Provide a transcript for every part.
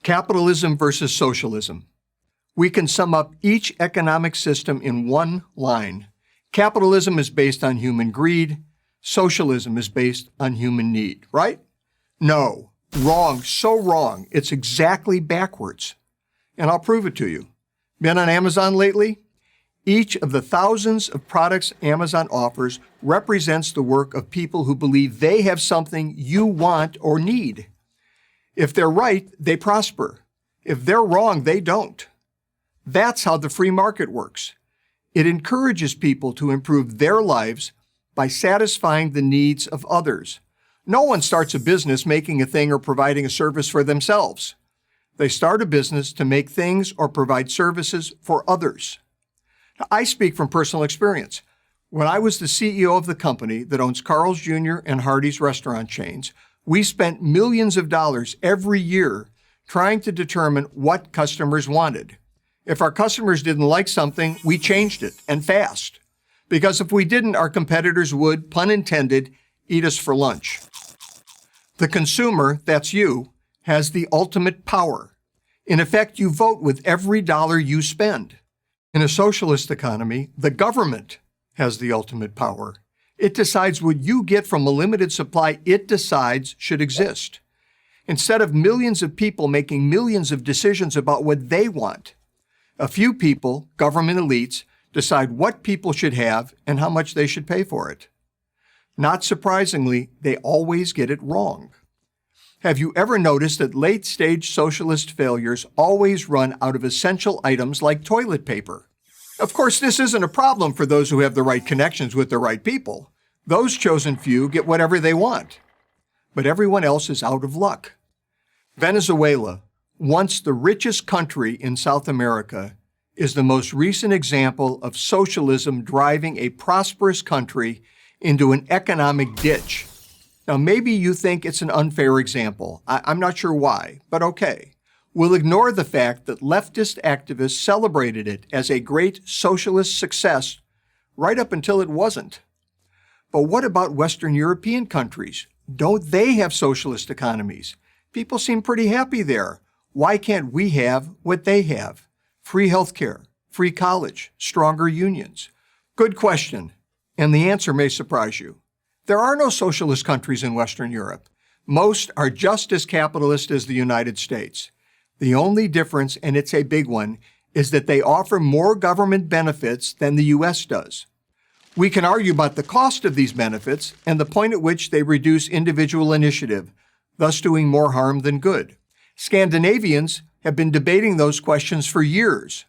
Capitalism versus socialism. We can sum up each economic system in one line. Capitalism is based on human greed. Socialism is based on human need, right? No, wrong, so wrong. It's exactly backwards. And I'll prove it to you. Been on Amazon lately? Each of the thousands of products Amazon offers represents the work of people who believe they have something you want or need. If they're right, they prosper. If they're wrong, they don't. That's how the free market works. It encourages people to improve their lives by satisfying the needs of others. No one starts a business making a thing or providing a service for themselves. They start a business to make things or provide services for others. Now, I speak from personal experience. When I was the CEO of the company that owns Carl's Jr. and Hardee's restaurant chains, we spent millions of dollars every year trying to determine what customers wanted. If our customers didn't like something, we changed it, and fast. Because if we didn't, our competitors would, pun intended, eat us for lunch. The consumer, that's you, has the ultimate power. In effect, you vote with every dollar you spend. In a socialist economy, the government has the ultimate power. It decides what you get from a limited supply it decides should exist. Instead of millions of people making millions of decisions about what they want, a few people, government elites, decide what people should have and how much they should pay for it. Not surprisingly, they always get it wrong. Have you ever noticed that late-stage socialist failures always run out of essential items like toilet paper? Of course, this isn't a problem for those who have the right connections with the right people. Those chosen few get whatever they want. But everyone else is out of luck. Venezuela, once the richest country in South America, is the most recent example of socialism driving a prosperous country into an economic ditch. Now, maybe you think it's an unfair example. I'm not sure why, but okay. We'll ignore the fact that leftist activists celebrated it as a great socialist success right up until it wasn't. But what about Western European countries? Don't they have socialist economies? People seem pretty happy there. Why can't we have what they have? Free healthcare, free college, stronger unions. Good question, and the answer may surprise you. There are no socialist countries in Western Europe. Most are just as capitalist as the United States. The only difference, and it's a big one, is that they offer more government benefits than the U.S. does. We can argue about the cost of these benefits and the point at which they reduce individual initiative, thus doing more harm than good. Scandinavians have been debating those questions for years.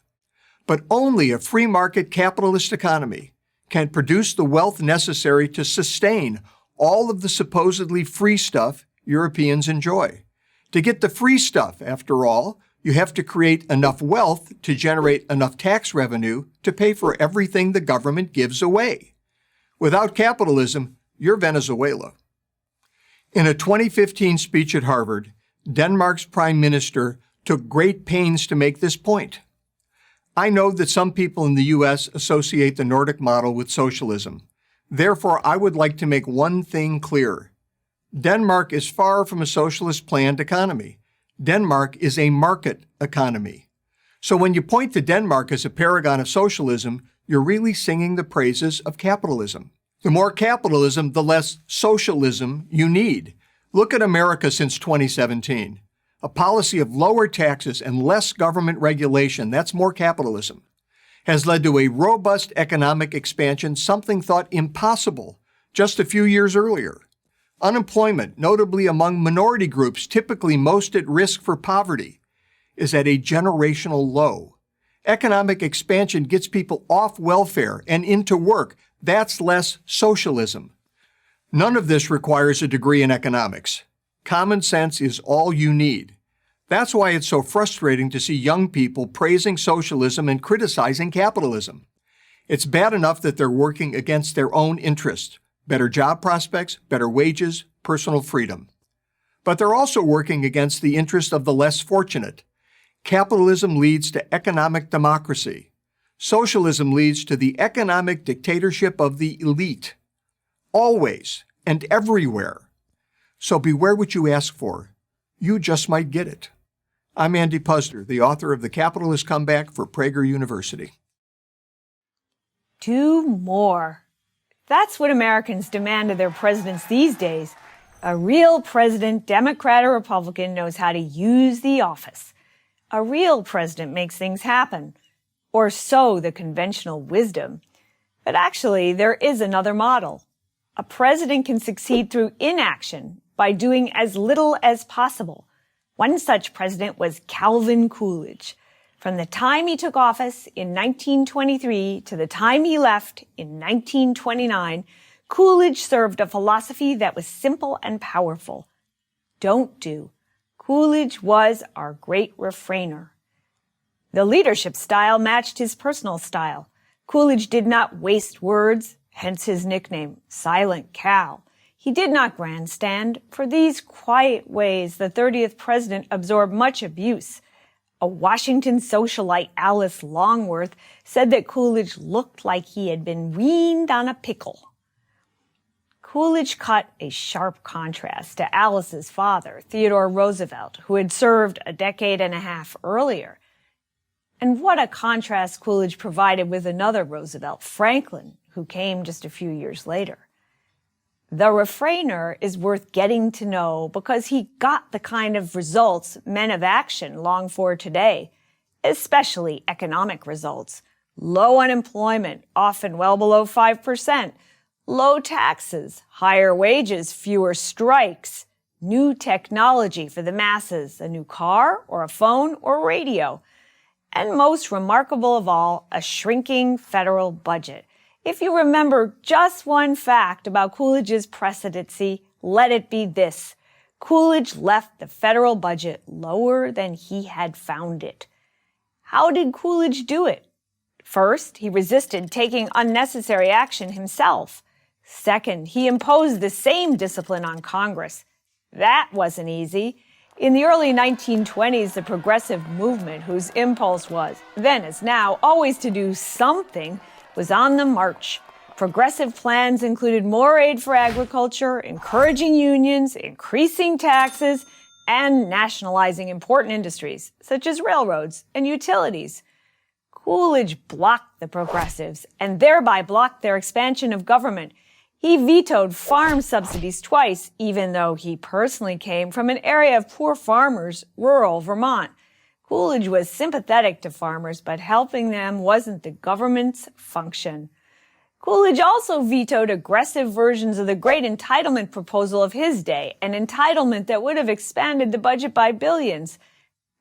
But only a free market capitalist economy can produce the wealth necessary to sustain all of the supposedly free stuff Europeans enjoy. To get the free stuff, after all, you have to create enough wealth to generate enough tax revenue to pay for everything the government gives away. Without capitalism, you're Venezuela. In a 2015 speech at Harvard, Denmark's prime minister took great pains to make this point. I know that some people in the U.S. associate the Nordic model with socialism. Therefore, I would like to make one thing clear. Denmark is far from a socialist planned economy. Denmark is a market economy. So when you point to Denmark as a paragon of socialism, you're really singing the praises of capitalism. The more capitalism, the less socialism you need. Look at America since 2017. A policy of lower taxes and less government regulation, that's more capitalism, has led to a robust economic expansion, something thought impossible just a few years earlier. Unemployment, notably among minority groups typically most at risk for poverty, is at a generational low. Economic expansion gets people off welfare and into work. That's less socialism. None of this requires a degree in economics. Common sense is all you need. That's why it's so frustrating to see young people praising socialism and criticizing capitalism. It's bad enough that they're working against their own interests. Better job prospects, better wages, personal freedom. But they're also working against the interest of the less fortunate. Capitalism leads to economic democracy. Socialism leads to the economic dictatorship of the elite. Always and everywhere. So beware what you ask for. You just might get it. I'm Andy Puzder, the author of The Capitalist Comeback for Prager University. Do more. That's what Americans demand of their presidents these days. A real president, Democrat or Republican, knows how to use the office. A real president makes things happen. Or so the conventional wisdom. But actually, there is another model. A president can succeed through inaction by doing as little as possible. One such president was Calvin Coolidge. From the time he took office in 1923 to the time he left in 1929, Coolidge served a philosophy that was simple and powerful. Don't do. Coolidge was our great refrainer. The leadership style matched his personal style. Coolidge did not waste words, hence his nickname, Silent Cal. He did not grandstand. For these quiet ways, the 30th president absorbed much abuse. A Washington socialite, Alice Longworth, said that Coolidge looked like he had been weaned on a pickle. Coolidge cut a sharp contrast to Alice's father, Theodore Roosevelt, who had served a decade and a half earlier. And what a contrast Coolidge provided with another Roosevelt, Franklin, who came just a few years later. The refrainer is worth getting to know because he got the kind of results men of action long for today, especially economic results. Low unemployment, often well below 5%, low taxes, higher wages, fewer strikes, new technology for the masses, a new car or a phone or radio, and most remarkable of all, a shrinking federal budget. If you remember just one fact about Coolidge's presidency, let it be this. Coolidge left the federal budget lower than he had found it. How did Coolidge do it? First, he resisted taking unnecessary action himself. Second, he imposed the same discipline on Congress. That wasn't easy. In the early 1920s, the progressive movement, whose impulse was, then as now, always to do something, was on the march. Progressive plans included more aid for agriculture, encouraging unions, increasing taxes, and nationalizing important industries, such as railroads and utilities. Coolidge blocked the progressives and thereby blocked their expansion of government. He vetoed farm subsidies twice, even though he personally came from an area of poor farmers, rural Vermont. Coolidge was sympathetic to farmers, but helping them wasn't the government's function. Coolidge also vetoed aggressive versions of the great entitlement proposal of his day, an entitlement that would have expanded the budget by billions,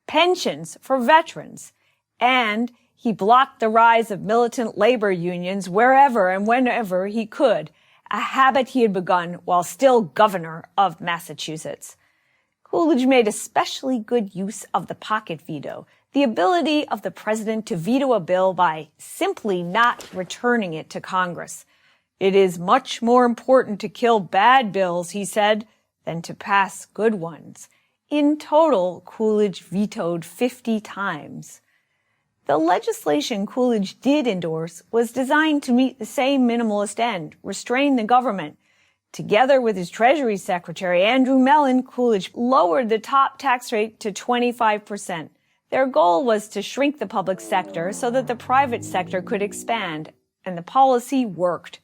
pensions for veterans, and he blocked the rise of militant labor unions wherever and whenever he could, a habit he had begun while still governor of Massachusetts. Coolidge made especially good use of the pocket veto, the ability of the president to veto a bill by simply not returning it to Congress. It is much more important to kill bad bills, he said, than to pass good ones. In total, Coolidge vetoed 50 times. The legislation Coolidge did endorse was designed to meet the same minimalist end, restrain the government. Together with his Treasury Secretary, Andrew Mellon, Coolidge lowered the top tax rate to 25%. Their goal was to shrink the public sector so that the private sector could expand, and the policy worked.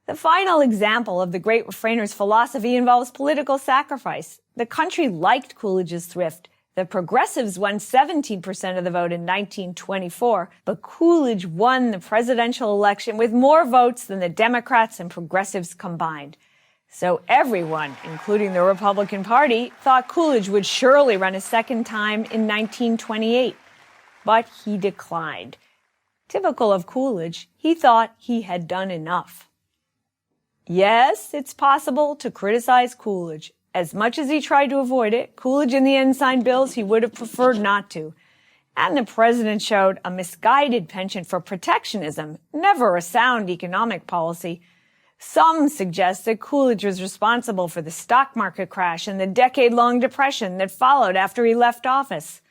The final example of the great refrainer's philosophy involves political sacrifice. The country liked Coolidge's thrift. The progressives won 17% of the vote in 1924, but Coolidge won the presidential election with more votes than the Democrats and progressives combined. So everyone, including the Republican Party, thought Coolidge would surely run a second time in 1928. But he declined. Typical of Coolidge, he thought he had done enough. Yes, it's possible to criticize Coolidge. As much as he tried to avoid it, Coolidge in the end signed bills he would have preferred not to. And the president showed a misguided penchant for protectionism, never a sound economic policy. Some suggest that Coolidge was responsible for the stock market crash and the decade-long depression that followed after he left office.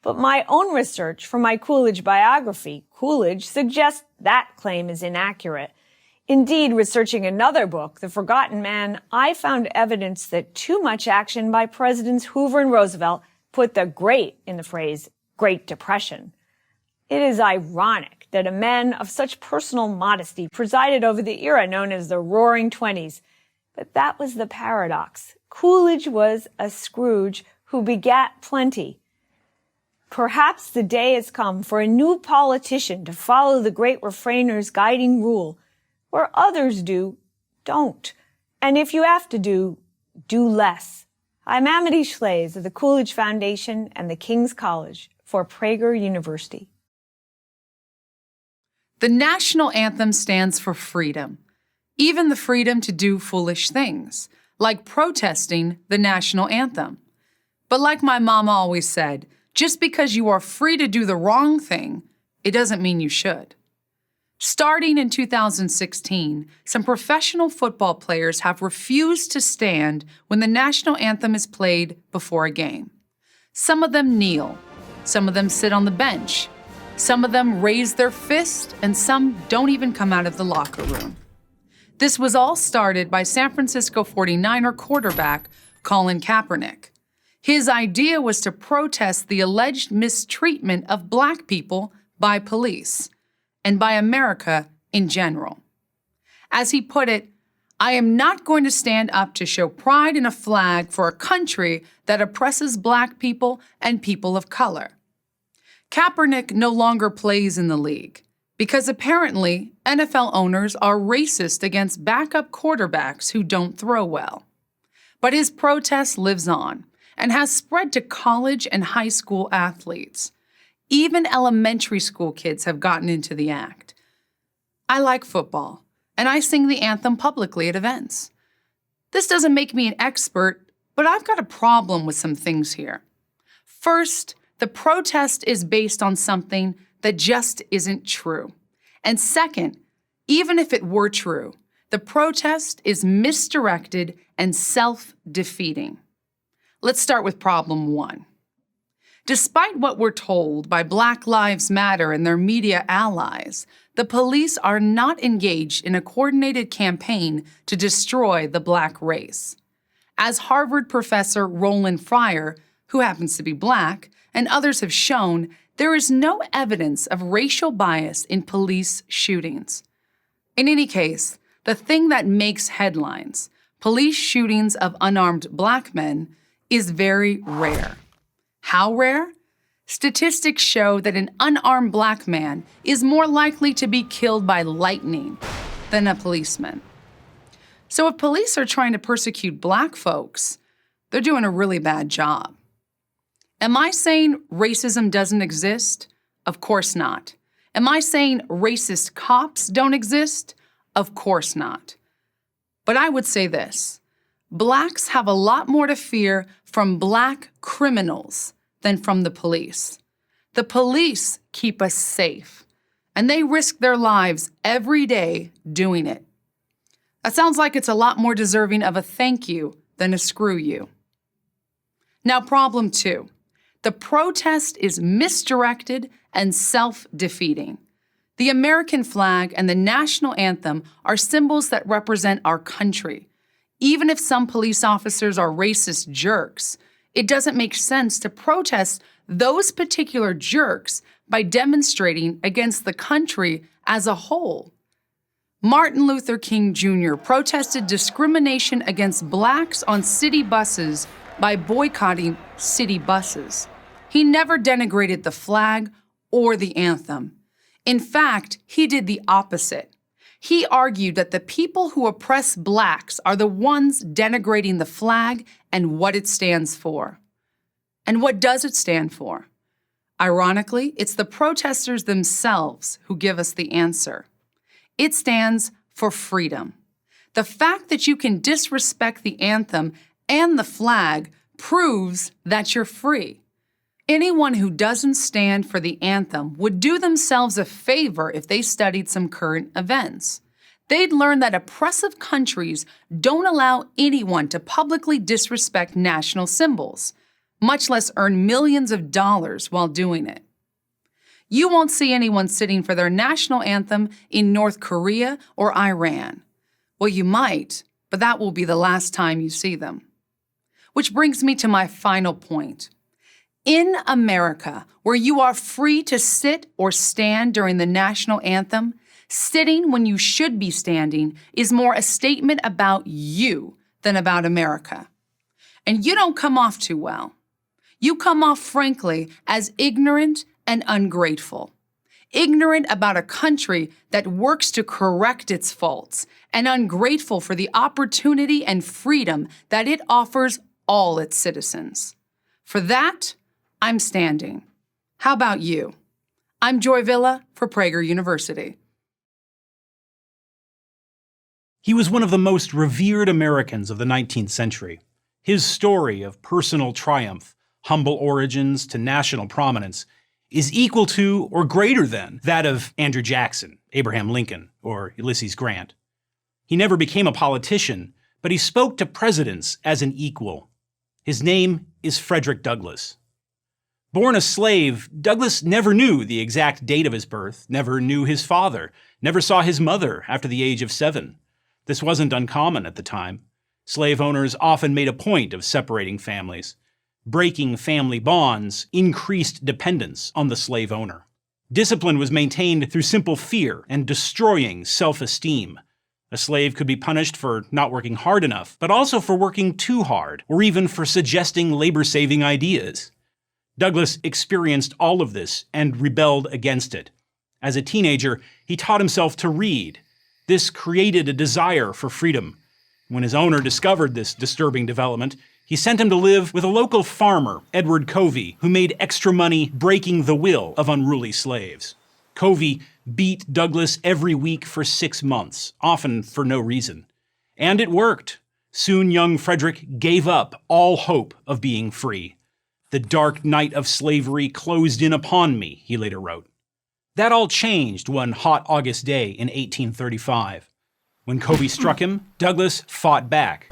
But my own research for my Coolidge biography, Coolidge, suggests that claim is inaccurate. Indeed, researching another book, The Forgotten Man, I found evidence that too much action by Presidents Hoover and Roosevelt put the great in the phrase Great Depression. It is ironic that a man of such personal modesty presided over the era known as the Roaring Twenties. But that was the paradox. Coolidge was a Scrooge who begat plenty. Perhaps the day has come for a new politician to follow the great refrainer's guiding rule. Where others do, don't. And if you have to do less. I'm Amity Schlaze of the Coolidge Foundation and the King's College for Prager University. The national anthem stands for freedom, even the freedom to do foolish things, like protesting the national anthem. But like my mama always said, just because you are free to do the wrong thing, it doesn't mean you should. Starting in 2016, some professional football players have refused to stand when the national anthem is played before a game. Some of them kneel, some of them sit on the bench, some of them raise their fist, and some don't even come out of the locker room. This was all started by San Francisco 49er quarterback Colin Kaepernick. His idea was to protest the alleged mistreatment of Black people by police and by America in general. As he put it, "I am not going to stand up to show pride in a flag for a country that oppresses Black people and people of color." Kaepernick no longer plays in the league because apparently NFL owners are racist against backup quarterbacks who don't throw well. But his protest lives on and has spread to college and high school athletes. Even elementary school kids have gotten into the act. I like football, and I sing the anthem publicly at events. This doesn't make me an expert, but I've got a problem with some things here. First, the protest is based on something that just isn't true. And second, even if it were true, the protest is misdirected and self-defeating. Let's start with problem one. Despite what we're told by Black Lives Matter and their media allies, the police are not engaged in a coordinated campaign to destroy the Black race. As Harvard professor Roland Fryer, who happens to be Black, and others have shown, there is no evidence of racial bias in police shootings. In any case, the thing that makes headlines, police shootings of unarmed Black men, is very rare. How rare? Statistics show that an unarmed Black man is more likely to be killed by lightning than a policeman. So if police are trying to persecute Black folks, they're doing a really bad job. Am I saying racism doesn't exist? Of course not. Am I saying racist cops don't exist? Of course not. But I would say this: Blacks have a lot more to fear from Black criminals than from the police. The police keep us safe, and they risk their lives every day doing it. That sounds like it's a lot more deserving of a thank you than a screw you. Now, problem two. The protest is misdirected and self-defeating. The American flag and the national anthem are symbols that represent our country. Even if some police officers are racist jerks, it doesn't make sense to protest those particular jerks by demonstrating against the country as a whole. Martin Luther King Jr. protested discrimination against Blacks on city buses by boycotting city buses. He never denigrated the flag or the anthem. In fact, he did the opposite. He argued that the people who oppress Blacks are the ones denigrating the flag and what it stands for. And what does it stand for? Ironically, it's the protesters themselves who give us the answer. It stands for freedom. The fact that you can disrespect the anthem and the flag proves that you're free. Anyone who doesn't stand for the anthem would do themselves a favor if they studied some current events. They'd learn that oppressive countries don't allow anyone to publicly disrespect national symbols, much less earn millions of dollars while doing it. You won't see anyone sitting for their national anthem in North Korea or Iran. Well, you might, but that will be the last time you see them. Which brings me to my final point. In America, where you are free to sit or stand during the national anthem, sitting when you should be standing is more a statement about you than about America. And you don't come off too well. You come off, frankly, as ignorant and ungrateful. Ignorant about a country that works to correct its faults, and ungrateful for the opportunity and freedom that it offers all its citizens. For that, I'm standing. How about you? I'm Joy Villa for Prager University. He was one of the most revered Americans of the 19th century. His story of personal triumph, humble origins to national prominence, is equal to or greater than that of Andrew Jackson, Abraham Lincoln, or Ulysses Grant. He never became a politician, but he spoke to presidents as an equal. His name is Frederick Douglass. Born a slave, Douglass never knew the exact date of his birth, never knew his father, never saw his mother after the age of 7. This wasn't uncommon at the time. Slave owners often made a point of separating families. Breaking family bonds increased dependence on the slave owner. Discipline was maintained through simple fear and destroying self-esteem. A slave could be punished for not working hard enough, but also for working too hard, or even for suggesting labor-saving ideas. Douglass experienced all of this and rebelled against it. As a teenager, he taught himself to read. This created a desire for freedom. When his owner discovered this disturbing development, he sent him to live with a local farmer, Edward Covey, who made extra money breaking the will of unruly slaves. Covey beat Douglass every week for 6 months, often for no reason. And it worked. Soon young Frederick gave up all hope of being free. "The dark night of slavery closed in upon me," he later wrote. That all changed one hot August day in 1835. When Covey struck him, Douglass fought back.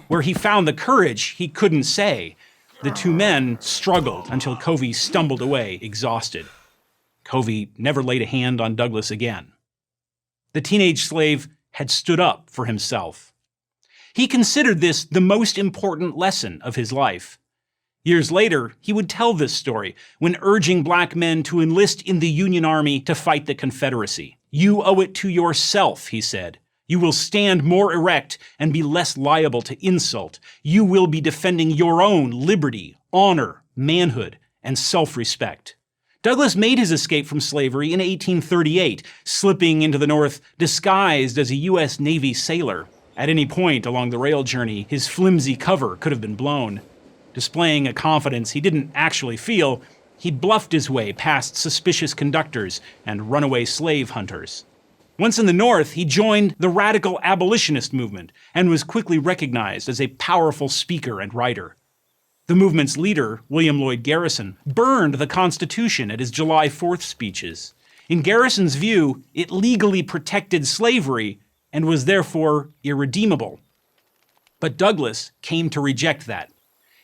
Where he found the courage he couldn't say, the two men struggled until Covey stumbled away exhausted. Covey never laid a hand on Douglass again. The teenage slave had stood up for himself. He considered this the most important lesson of his life. Years later, he would tell this story when urging black men to enlist in the Union Army to fight the Confederacy. "You owe it to yourself," he said. "You will stand more erect and be less liable to insult. You will be defending your own liberty, honor, manhood, and self-respect." Douglass made his escape from slavery in 1838, slipping into the North disguised as a U.S. Navy sailor. At any point along the rail journey, his flimsy cover could have been blown. Displaying a confidence he didn't actually feel, he bluffed his way past suspicious conductors and runaway slave hunters. Once in the North, he joined the radical abolitionist movement and was quickly recognized as a powerful speaker and writer. The movement's leader, William Lloyd Garrison, burned the Constitution at his July 4th speeches. In Garrison's view, it legally protected slavery and was therefore irredeemable. But Douglass came to reject that.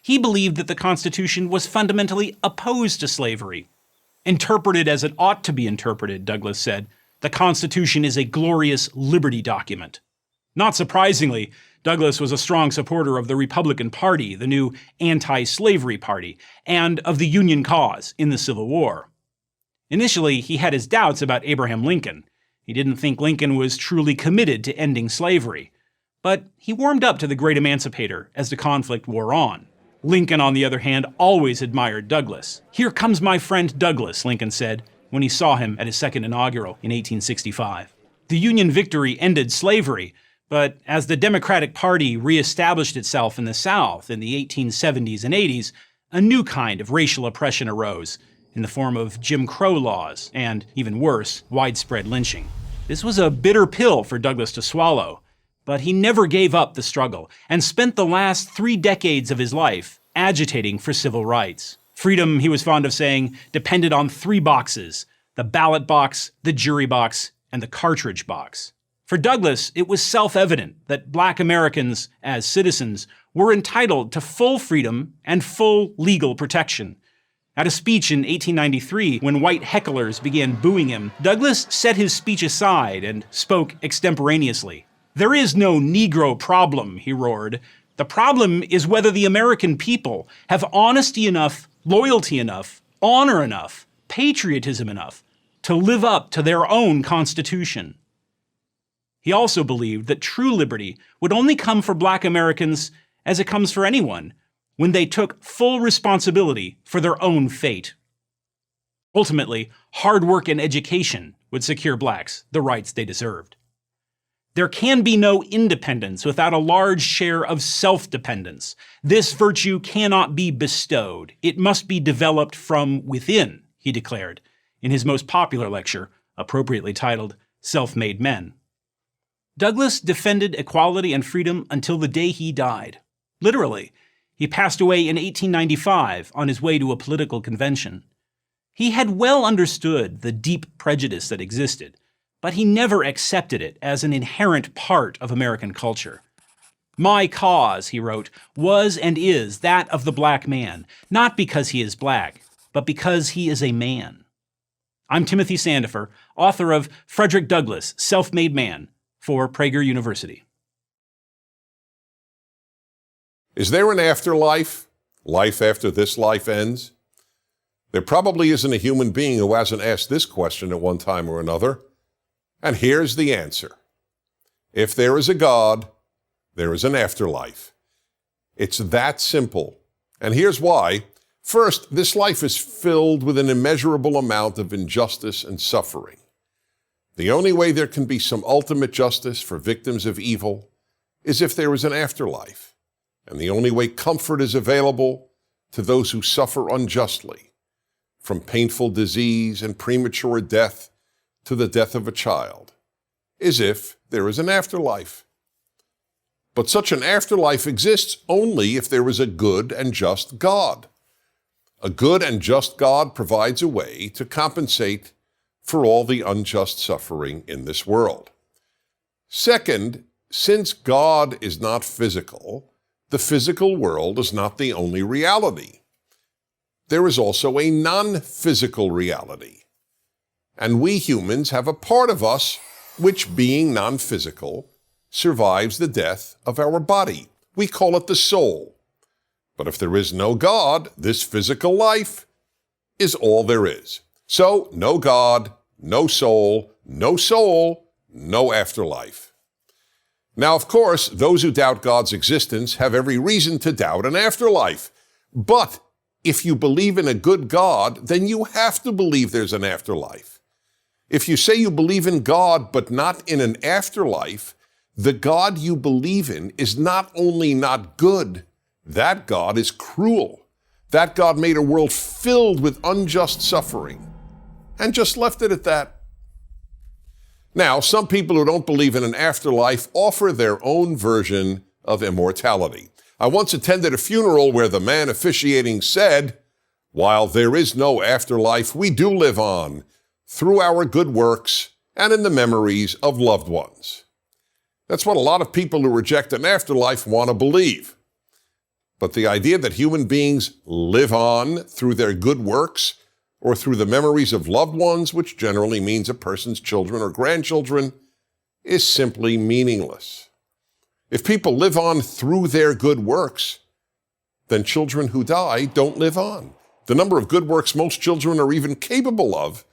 He believed that the Constitution was fundamentally opposed to slavery. Interpreted as it ought to be interpreted, Douglass said, the Constitution is a glorious liberty document. Not surprisingly, Douglass was a strong supporter of the Republican Party, the new anti-slavery party, and of the Union cause in the Civil War. Initially, he had his doubts about Abraham Lincoln. He didn't think Lincoln was truly committed to ending slavery. But he warmed up to the great emancipator as the conflict wore on. Lincoln, on the other hand, always admired Douglass. "Here comes my friend Douglass," Lincoln said when he saw him at his second inaugural in 1865. The Union victory ended slavery, but as the Democratic Party reestablished itself in the South in the 1870s and 80s, a new kind of racial oppression arose in the form of Jim Crow laws and, even worse, widespread lynching. This was a bitter pill for Douglass to swallow. But he never gave up the struggle and spent the last 3 decades of his life agitating for civil rights. Freedom, he was fond of saying, depended on 3 boxes: the ballot box, the jury box, and the cartridge box. For Douglass, it was self-evident that black Americans, as citizens, were entitled to full freedom and full legal protection. At a speech in 1893, when white hecklers began booing him, Douglass set his speech aside and spoke extemporaneously. "There is no Negro problem," he roared. "The problem is whether the American people have honesty enough, loyalty enough, honor enough, patriotism enough to live up to their own constitution. He also believed that true liberty would only come for Black Americans, as it comes for anyone, when they took full responsibility for their own fate. Ultimately, hard work and education would secure Blacks the rights they deserved. There can be no independence without a large share of self-dependence. This virtue cannot be bestowed. It must be developed from within, he declared in his most popular lecture, appropriately titled Self-Made Men. Douglass defended equality and freedom until the day he died. Literally, he passed away in 1895 on his way to a political convention. He had well understood the deep prejudice that existed, but he never accepted it as an inherent part of American culture. My cause, he wrote, was and is that of the Black man, not because he is Black, but because he is a man. I'm Timothy Sandifer, author of Frederick Douglass, Self-Made Man, for Prager University. Is there an afterlife? Life after this life ends? There probably isn't a human being who hasn't asked this question at one time or another. And here's the answer. If there is a God, there is an afterlife. It's that simple. And here's why. First, this life is filled with an immeasurable amount of injustice and suffering. The only way there can be some ultimate justice for victims of evil is if there is an afterlife. And the only way comfort is available to those who suffer unjustly, from painful disease and premature death to the death of a child, is if there is an afterlife. But such an afterlife exists only if there is a good and just God. A good and just God provides a way to compensate for all the unjust suffering in this world. Second, since God is not physical, the physical world is not the only reality. There is also a non-physical reality. And we humans have a part of us which, being non-physical, survives the death of our body. We call it the soul. But if there is no God, this physical life is all there is. So, no God, no soul, no afterlife. Now, of course, those who doubt God's existence have every reason to doubt an afterlife. But if you believe in a good God, then you have to believe there's an afterlife. If you say you believe in God but not in an afterlife, the God you believe in is not only not good, that God is cruel. That God made a world filled with unjust suffering and just left it at that. Now, some people who don't believe in an afterlife offer their own version of immortality. I once attended a funeral where the man officiating said, "While there is no afterlife, we do live on through our good works and in the memories of loved ones." That's what a lot of people who reject an afterlife want to believe. But the idea that human beings live on through their good works or through the memories of loved ones, which generally means a person's children or grandchildren, is simply meaningless. If people live on through their good works, then children who die don't live on. The number of good works most children are even capable of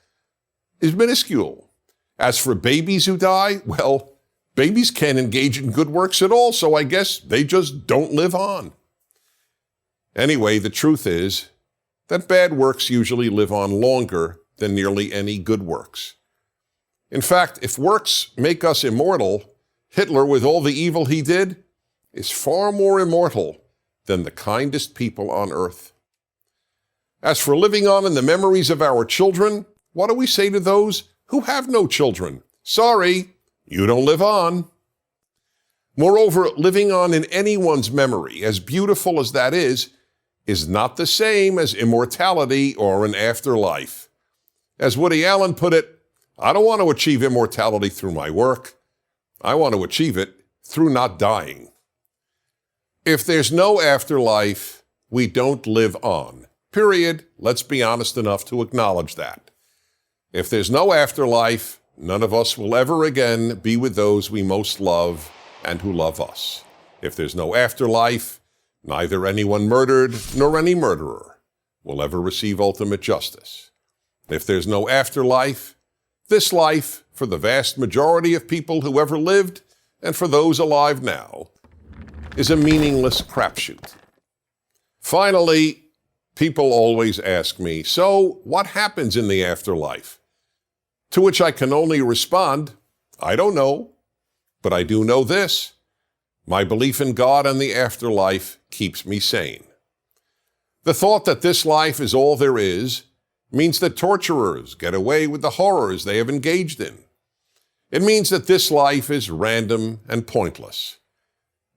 is minuscule. As for babies who die, well, babies can't engage in good works at all, so I guess they just don't live on. Anyway, the truth is that bad works usually live on longer than nearly any good works. In fact, if works make us immortal, Hitler, with all the evil he did, is far more immortal than the kindest people on earth. As for living on in the memories of our children, what do we say to those who have no children? Sorry, you don't live on. Moreover, living on in anyone's memory, as beautiful as that is not the same as immortality or an afterlife. As Woody Allen put it, I don't want to achieve immortality through my work. I want to achieve it through not dying. If there's no afterlife, we don't live on. Period. Let's be honest enough to acknowledge that. If there's no afterlife, none of us will ever again be with those we most love and who love us. If there's no afterlife, neither anyone murdered nor any murderer will ever receive ultimate justice. If there's no afterlife, this life, for the vast majority of people who ever lived, and for those alive now, is a meaningless crapshoot. Finally, people always ask me, so what happens in the afterlife? To which I can only respond, I don't know, but I do know this. My belief in God and the afterlife keeps me sane. The thought that this life is all there is means that torturers get away with the horrors they have engaged in. It means that this life is random and pointless.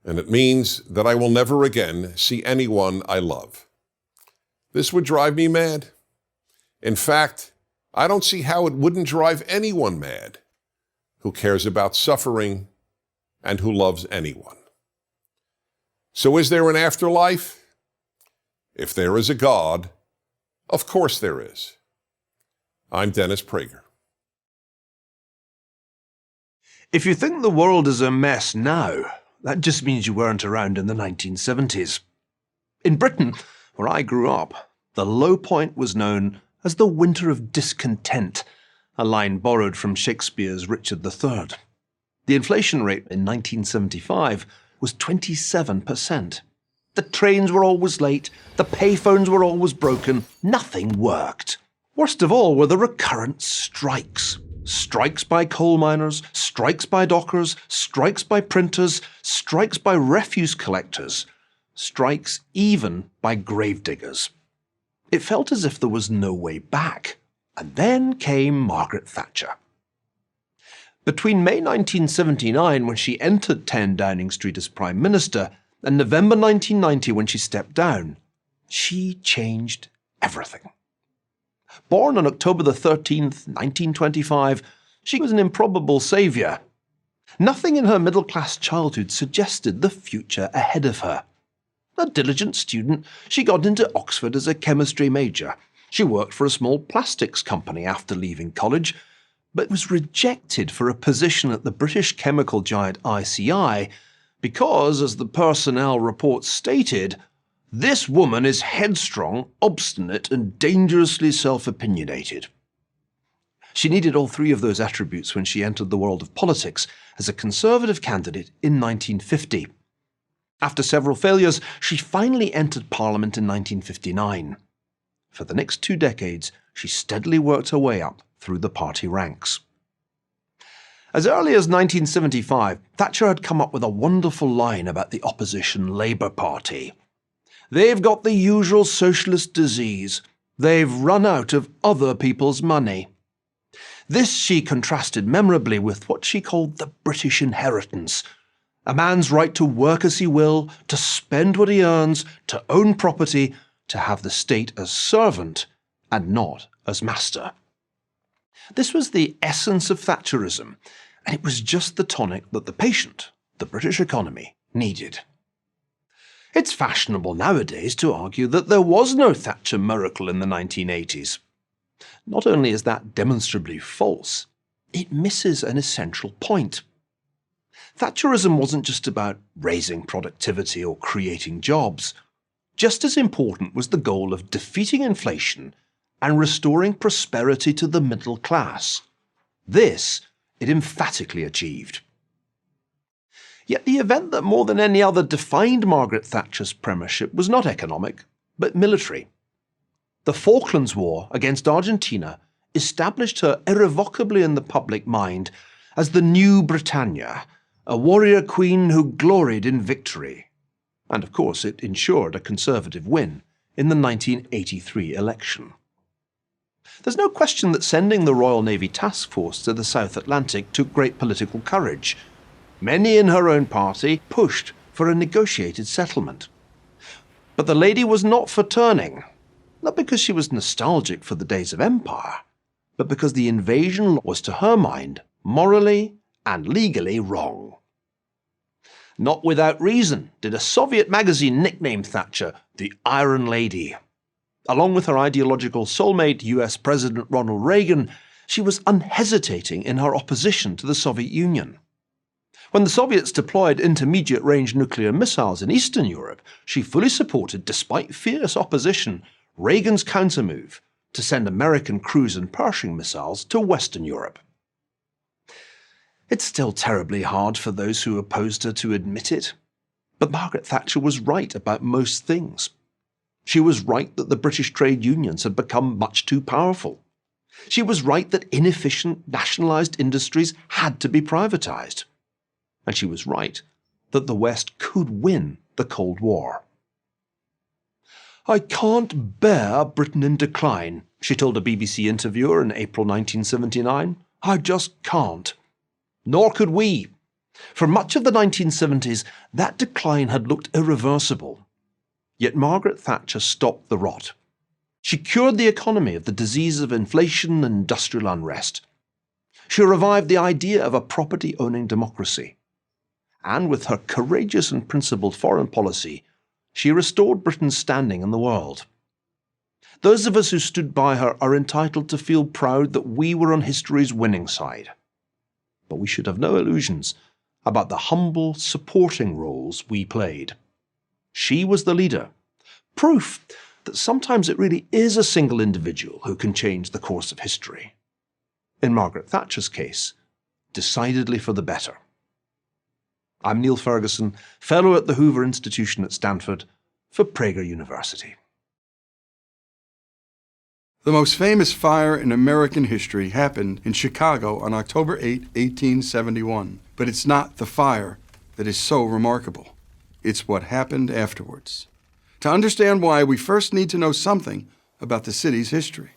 And it means that I will never again see anyone I love. This would drive me mad. In fact, I don't see how it wouldn't drive anyone mad who cares about suffering and who loves anyone. So is there an afterlife? If there is a God, of course there is. I'm Dennis Prager. If you think the world is a mess now, that just means you weren't around in the 1970s. In Britain, where I grew up, the low point was known as the Winter of Discontent, a line borrowed from Shakespeare's Richard III. The inflation rate in 1975 was 27%. The trains were always late, the payphones were always broken, nothing worked. Worst of all were the recurrent strikes. Strikes by coal miners, strikes by dockers, strikes by printers, strikes by refuse collectors, strikes even by gravediggers. It felt as if there was no way back. And then came Margaret Thatcher. Between May 1979, when she entered 10 Downing Street as Prime Minister, and November 1990, when she stepped down, she changed everything. Born on October the 13th, 1925, she was an improbable saviour. Nothing in her middle-class childhood suggested the future ahead of her. A diligent student, she got into Oxford as a chemistry major. She worked for a small plastics company after leaving college, but was rejected for a position at the British chemical giant ICI because, as the personnel report stated, this woman is headstrong, obstinate, and dangerously self-opinionated. She needed all three of those attributes when she entered the world of politics as a Conservative candidate in 1950. After several failures, she finally entered Parliament in 1959. For the next 2 decades, she steadily worked her way up through the party ranks. As early as 1975, Thatcher had come up with a wonderful line about the opposition Labour Party. They've got the usual socialist disease. They've run out of other people's money. This she contrasted memorably with what she called the British inheritance, a man's right to work as he will, to spend what he earns, to own property, to have the state as servant and not as master. This was the essence of Thatcherism, and it was just the tonic that the patient, the British economy, needed. It's fashionable nowadays to argue that there was no Thatcher miracle in the 1980s. Not only is that demonstrably false, it misses an essential point. Thatcherism wasn't just about raising productivity or creating jobs. Just as important was the goal of defeating inflation and restoring prosperity to the middle class. This it emphatically achieved. Yet the event that more than any other defined Margaret Thatcher's premiership was not economic, but military. The Falklands War against Argentina established her irrevocably in the public mind as the new Britannia, a warrior queen who gloried in victory. And of course it ensured a Conservative win in the 1983 election. There's no question that sending the Royal Navy Task Force to the South Atlantic took great political courage. Many in her own party pushed for a negotiated settlement. But the lady was not for turning, not because she was nostalgic for the days of empire, but because the invasion was, to her mind, morally and legally wrong. Not without reason did a Soviet magazine nickname Thatcher the Iron Lady. Along with her ideological soulmate, US President Ronald Reagan, she was unhesitating in her opposition to the Soviet Union. When the Soviets deployed intermediate-range nuclear missiles in Eastern Europe, she fully supported, despite fierce opposition, Reagan's countermove to send American cruise and Pershing missiles to Western Europe. It's still terribly hard for those who opposed her to admit it, but Margaret Thatcher was right about most things. She was right that the British trade unions had become much too powerful. She was right that inefficient nationalised industries had to be privatised. And she was right that the West could win the Cold War. "I can't bear Britain in decline," she told a BBC interviewer in April 1979. "I just can't." Nor could we. For much of the 1970s, that decline had looked irreversible. Yet Margaret Thatcher stopped the rot. She cured the economy of the disease of inflation and industrial unrest. She revived the idea of a property-owning democracy. And with her courageous and principled foreign policy, she restored Britain's standing in the world. Those of us who stood by her are entitled to feel proud that we were on history's winning side. But we should have no illusions about the humble, supporting roles we played. She was the leader, proof that sometimes it really is a single individual who can change the course of history. In Margaret Thatcher's case, decidedly for the better. I'm Neil Ferguson, Fellow at the Hoover Institution at Stanford for Prager University. The most famous fire in American history happened in Chicago on October 8, 1871. But it's not the fire that is so remarkable. It's what happened afterwards. To understand why, we first need to know something about the city's history.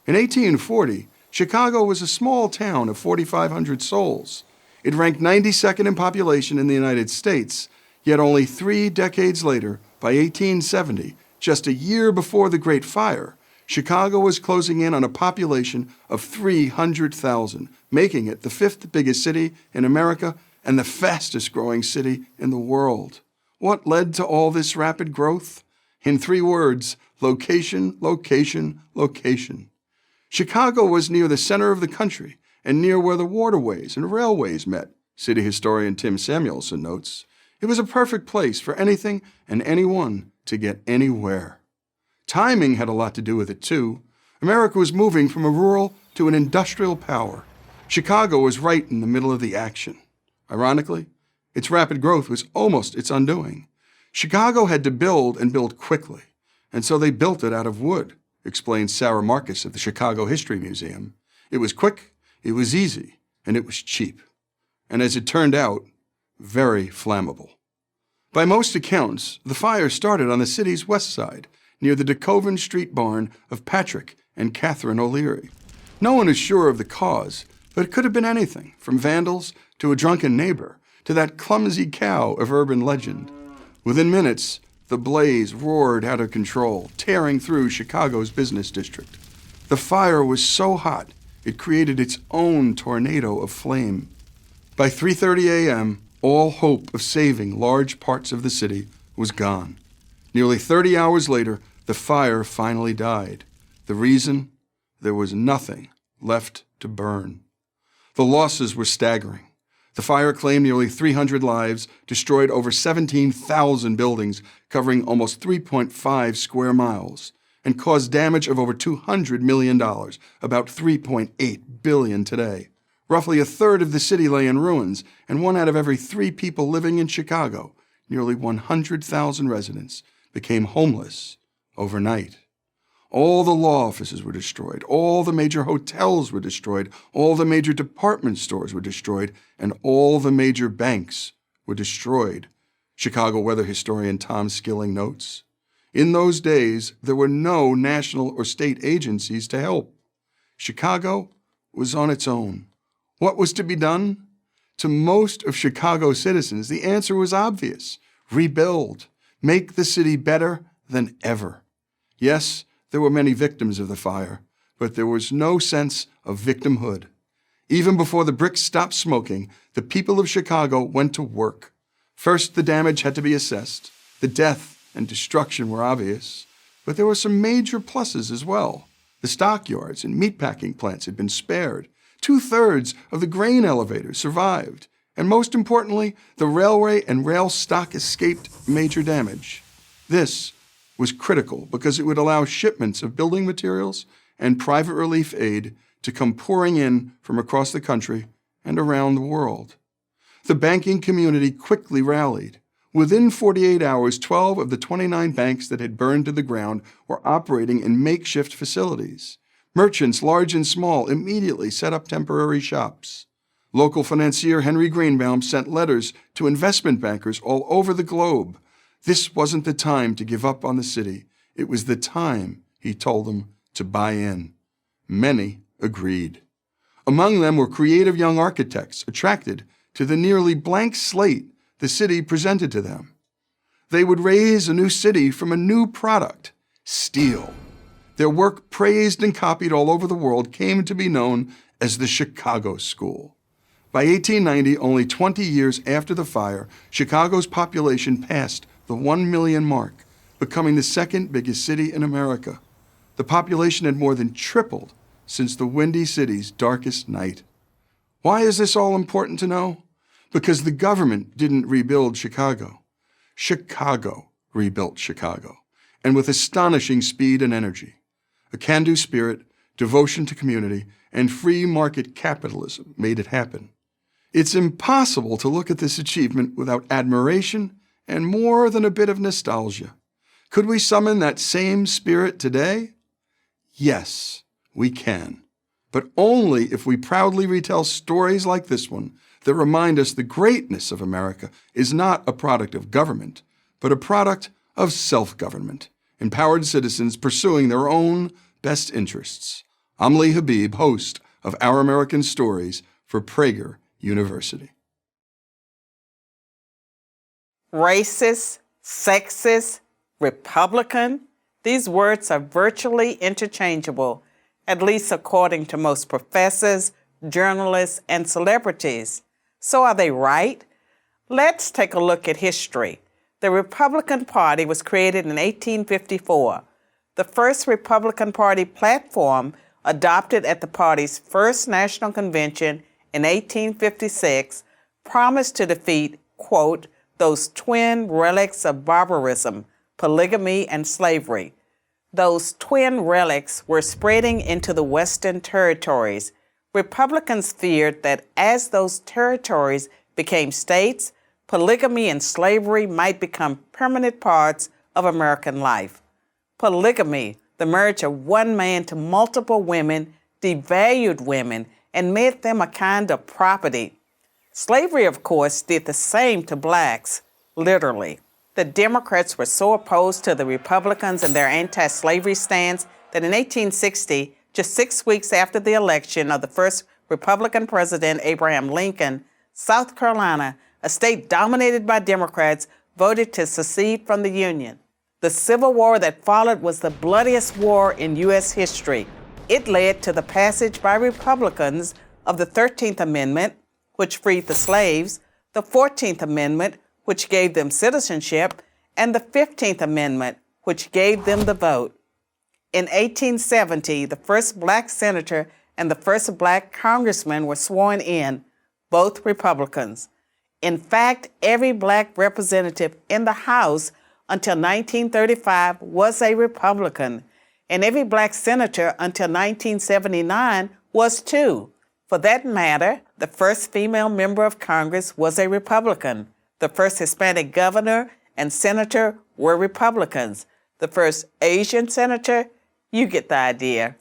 In 1840, Chicago was a small town of 4,500 souls. It ranked 92nd in population in the United States, yet only 3 decades later, by 1870, just a year before the Great Fire, Chicago was closing in on a population of 300,000, making it the 5th biggest city in America and the fastest growing city in the world. What led to all this rapid growth? In 3 words, location, location, location. Chicago was near the center of the country and near where the waterways and railways met, city historian Tim Samuelson notes. It was a perfect place for anything and anyone to get anywhere. Timing had a lot to do with it, too. America was moving from a rural to an industrial power. Chicago was right in the middle of the action. Ironically, its rapid growth was almost its undoing. Chicago had to build and build quickly, and so they built it out of wood, explains Sarah Marcus of the Chicago History Museum. It was quick, it was easy, and it was cheap. And as it turned out, very flammable. By most accounts, the fire started on the city's west side, near the DeKoven Street barn of Patrick and Catherine O'Leary. No one is sure of the cause, but it could have been anything, from vandals to a drunken neighbor to that clumsy cow of urban legend. Within minutes, the blaze roared out of control, tearing through Chicago's business district. The fire was so hot, it created its own tornado of flame. By 3:30 a.m., all hope of saving large parts of the city was gone. Nearly 30 hours later, the fire finally died. The reason? There was nothing left to burn. The losses were staggering. The fire claimed nearly 300 lives, destroyed over 17,000 buildings, covering almost 3.5 square miles, and caused damage of over $200 million, about $3.8 billion today. Roughly a third of the city lay in ruins, and 1 out of every 3 people living in Chicago, nearly 100,000 residents, became homeless overnight. All the law offices were destroyed, all the major hotels were destroyed, all the major department stores were destroyed, and all the major banks were destroyed, Chicago weather historian Tom Skilling notes. In those days, there were no national or state agencies to help. Chicago was on its own. What was to be done? To most of Chicago's citizens, the answer was obvious. Rebuild. Make the city better than ever. Yes, there were many victims of the fire, but there was no sense of victimhood. Even before the bricks stopped smoking, the people of Chicago went to work. First, the damage had to be assessed. The death and destruction were obvious, but there were some major pluses as well. The stockyards and meatpacking plants had been spared. 2/3 of the grain elevators survived. And most importantly, the railway and rail stock escaped major damage. This was critical because it would allow shipments of building materials and private relief aid to come pouring in from across the country and around the world. The banking community quickly rallied. Within 48 hours, 12 of the 29 banks that had burned to the ground were operating in makeshift facilities. Merchants, large and small, immediately set up temporary shops. Local financier Henry Greenbaum sent letters to investment bankers all over the globe. This wasn't the time to give up on the city. It was the time, he told them, to buy in. Many agreed. Among them were creative young architects attracted to the nearly blank slate the city presented to them. They would raise a new city from a new product, steel. Their work, praised and copied all over the world, came to be known as the Chicago School. By 1890, only 20 years after the fire, Chicago's population passed the 1 million mark, becoming the second biggest city in America. The population had more than tripled since the Windy City's darkest night. Why is this all important to know? Because the government didn't rebuild Chicago. Chicago rebuilt Chicago, and with astonishing speed and energy. A can-do spirit, devotion to community, and free market capitalism made it happen. It's impossible to look at this achievement without admiration and more than a bit of nostalgia. Could we summon that same spirit today? Yes, we can. But only if we proudly retell stories like this one that remind us the greatness of America is not a product of government, but a product of self-government, empowered citizens pursuing their own best interests. I'm Lee Habib, host of Our American Stories for Prager University. Racist, sexist, Republican, these words are virtually interchangeable, at least according to most professors, journalists, and celebrities. So are they right? Let's take a look at history. The Republican Party was created in 1854. The first Republican Party platform, adopted at the party's first national convention in 1856, promised to defeat, quote, those twin relics of barbarism, polygamy, and slavery. Those twin relics were spreading into the Western territories. Republicans feared that as those territories became states, polygamy and slavery might become permanent parts of American life. Polygamy, the marriage of one man to multiple women, devalued women and made them a kind of property. Slavery, of course, did the same to blacks, literally. The Democrats were so opposed to the Republicans and their anti-slavery stance that in 1860, just 6 weeks after the election of the first Republican president, Abraham Lincoln, South Carolina, a state dominated by Democrats, voted to secede from the Union. The Civil War that followed was the bloodiest war in U.S. history. It led to the passage by Republicans of the 13th Amendment, which freed the slaves, the 14th Amendment, which gave them citizenship, and the 15th Amendment, which gave them the vote. In 1870, the first black senator and the first black congressman were sworn in, both Republicans. In fact, every black representative in the House until 1935 was a Republican, and every black senator until 1979 was too. For that matter, the first female member of Congress was a Republican. The first Hispanic governor and senator were Republicans. The first Asian senator, you get the idea.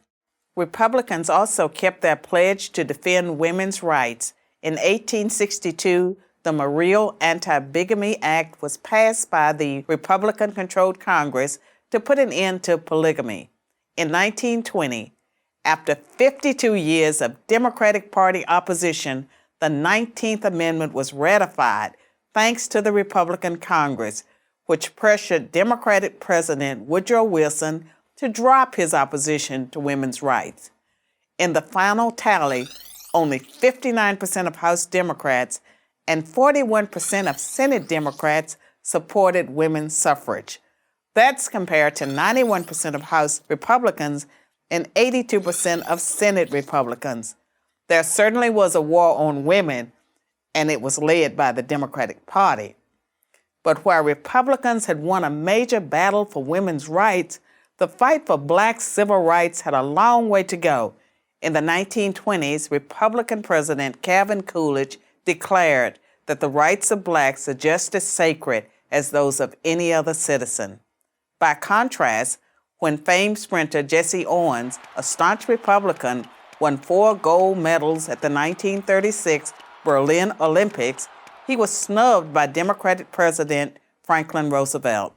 Republicans also kept their pledge to defend women's rights. In 1862, the Morrill Anti-Bigamy Act was passed by the Republican-controlled Congress to put an end to polygamy. In 1920, after 52 years of Democratic Party opposition, the 19th Amendment was ratified thanks to the Republican Congress, which pressured Democratic President Woodrow Wilson to drop his opposition to women's rights. In the final tally, only 59% of House Democrats and 41% of Senate Democrats supported women's suffrage. That's compared to 91% of House Republicans and 82% of Senate Republicans. There certainly was a war on women, and it was led by the Democratic Party. But while Republicans had won a major battle for women's rights, the fight for black civil rights had a long way to go. In the 1920s, Republican President Calvin Coolidge declared that the rights of blacks are just as sacred as those of any other citizen. By contrast, when famed sprinter Jesse Owens, a staunch Republican, won 4 gold medals at the 1936 Berlin Olympics, he was snubbed by Democratic President Franklin Roosevelt.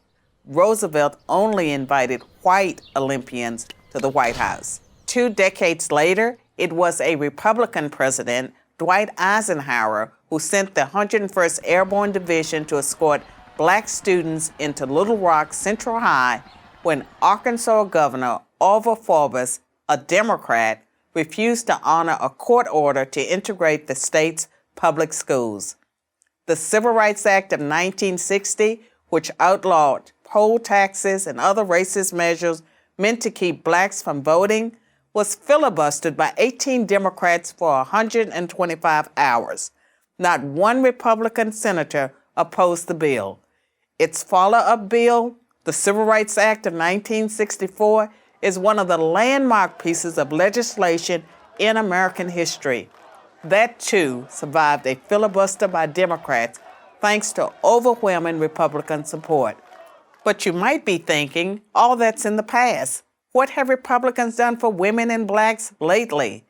Roosevelt only invited white Olympians to the White House. 2 decades later, it was a Republican president, Dwight Eisenhower, who sent the 101st Airborne Division to escort black students into Little Rock Central High when Arkansas Governor Orville Forbes, a Democrat, refused to honor a court order to integrate the state's public schools. The Civil Rights Act of 1960, which outlawed poll taxes and other racist measures meant to keep blacks from voting, was filibustered by 18 Democrats for 125 hours. Not one Republican senator opposed the bill. Its follow-up bill, the Civil Rights Act of 1964, is one of the landmark pieces of legislation in American history. That, too, survived a filibuster by Democrats thanks to overwhelming Republican support. But you might be thinking, all that's in the past. What have Republicans done for women and blacks lately?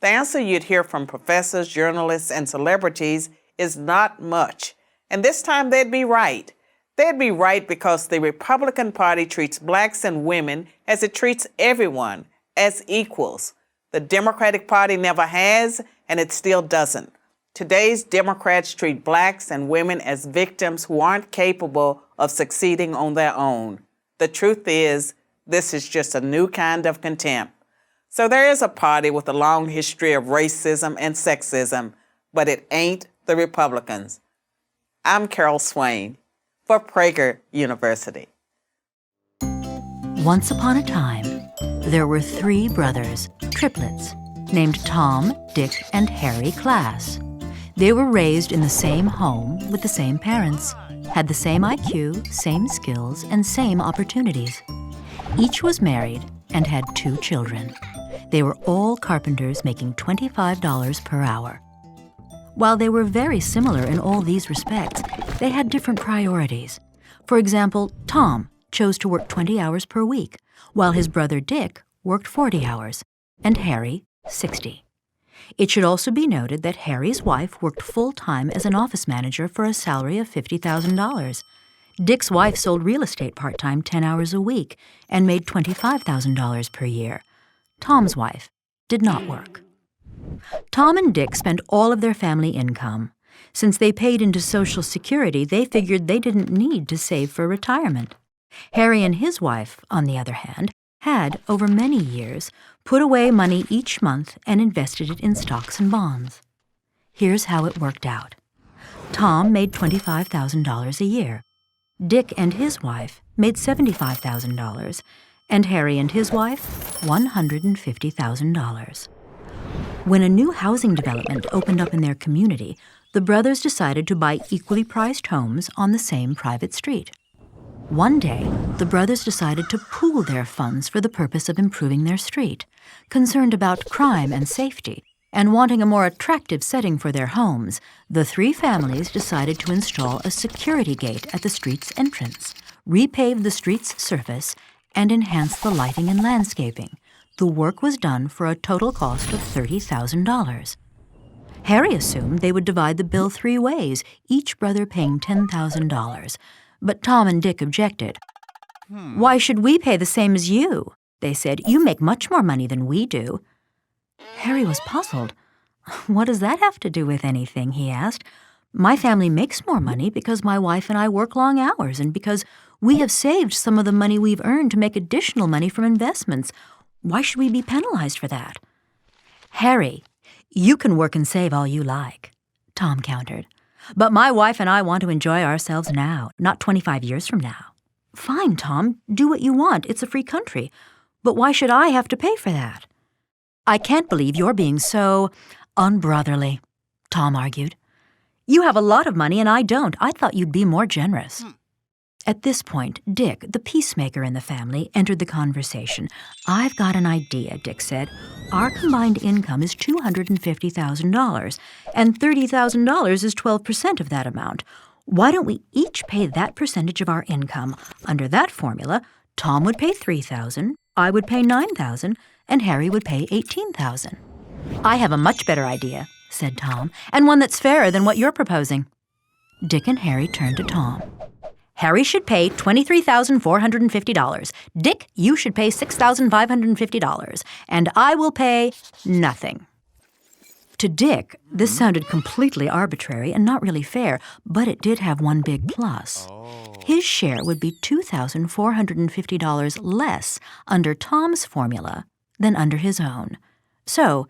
The answer you'd hear from professors, journalists, and celebrities is not much. And this time they'd be right. They'd be right because the Republican Party treats blacks and women as it treats everyone, as equals. The Democratic Party never has, and it still doesn't. Today's Democrats treat blacks and women as victims who aren't capable of succeeding on their own. The truth is, this is just a new kind of contempt. So there is a party with a long history of racism and sexism, but it ain't the Republicans. I'm Carol Swain for Prager University. Once upon a time, there were 3 brothers, triplets, named Tom, Dick, and Harry Class. They were raised in the same home with the same parents, had the same IQ, same skills, and same opportunities. Each was married and had 2 children. They were all carpenters making $25 per hour. While they were very similar in all these respects, they had different priorities. For example, Tom chose to work 20 hours per week, while his brother Dick worked 40 hours, and Harry 60. It should also be noted that Harry's wife worked full-time as an office manager for a salary of $50,000. Dick's wife sold real estate part-time 10 hours a week and made $25,000 per year. Tom's wife did not work. Tom and Dick spent all of their family income. Since they paid into Social Security, they figured they didn't need to save for retirement. Harry and his wife, on the other hand, had, over many years, put away money each month and invested it in stocks and bonds. Here's how it worked out. Tom made $25,000 a year. Dick and his wife made $75,000, and Harry and his wife $150,000. When a new housing development opened up in their community, the brothers decided to buy equally priced homes on the same private street. One day, the brothers decided to pool their funds for the purpose of improving their street. Concerned about crime and safety, and wanting a more attractive setting for their homes, the 3 families decided to install a security gate at the street's entrance, repave the street's surface, and enhance the lighting and landscaping. The work was done for a total cost of $30,000. Harry assumed they would divide the bill 3 ways, each brother paying $10,000. But Tom and Dick objected. "Why should we pay the same as you?" they said. "You make much more money than we do." Harry was puzzled. "What does that have to do with anything?" he asked. "My family makes more money because my wife and I work long hours and because we have saved some of the money we've earned to make additional money from investments. Why should we be penalized for that?" "Harry, you can work and save all you like," Tom countered. "But my wife and I want to enjoy ourselves now, not 25 years from now." "Fine, Tom, do what you want. It's a free country. But why should I have to pay for that?" "I can't believe you're being so unbrotherly," Tom argued. You have a lot of money and I don't. I thought you'd be more generous. At this point, Dick, the peacemaker in the family, entered the conversation. I've got an idea, Dick said. Our combined income is $250,000, and $30,000 is 12% of that amount. Why don't we each pay that percentage of our income? Under that formula, Tom would pay $3,000, I would pay $9,000, and Harry would pay $18,000. I have a much better idea, said Tom, and one that's fairer than what you're proposing. Dick and Harry turned to Tom. Harry should pay $23,450. Dick, you should pay $6,550. And I will pay nothing. To Dick, this sounded completely arbitrary and not really fair, but it did have one big plus. His share would be $2,450 less under Tom's formula than under his own. So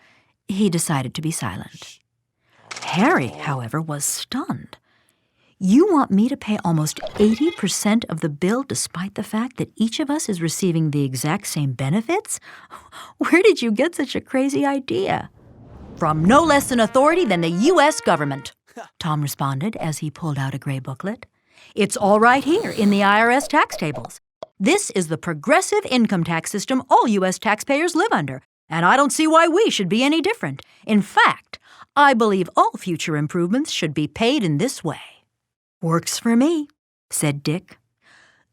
he decided to be silent. Harry, however, was stunned. You want me to pay almost 80% of the bill despite the fact that each of us is receiving the exact same benefits? Where did you get such a crazy idea? From no less an authority than the U.S. government, Tom responded as he pulled out a gray booklet. It's all right here in the IRS tax tables. This is the progressive income tax system all U.S. taxpayers live under, and I don't see why we should be any different. In fact, I believe all future improvements should be paid in this way. Works for me, said Dick.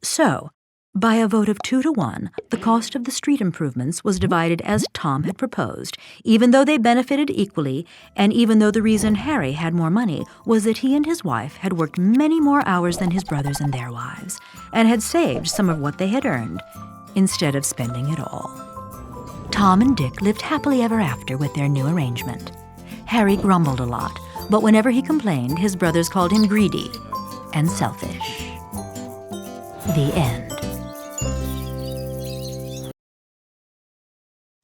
So, by a vote of 2-1, the cost of the street improvements was divided as Tom had proposed, even though they benefited equally, and even though the reason Harry had more money was that he and his wife had worked many more hours than his brothers and their wives, and had saved some of what they had earned, instead of spending it all. Tom and Dick lived happily ever after with their new arrangement. Harry grumbled a lot, but whenever he complained, his brothers called him greedy and selfish. The end.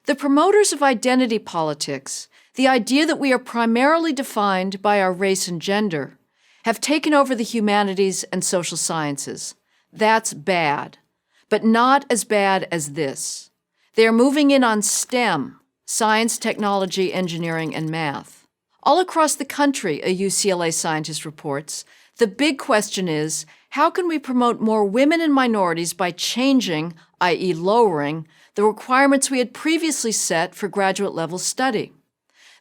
The promoters of identity politics, the idea that we are primarily defined by our race and gender, have taken over the humanities and social sciences. That's bad, but not as bad as this. They are moving in on STEM, science, technology, engineering, and math. All across the country, a UCLA scientist reports, the big question is, how can we promote more women and minorities by changing, i.e. lowering, the requirements we had previously set for graduate-level study?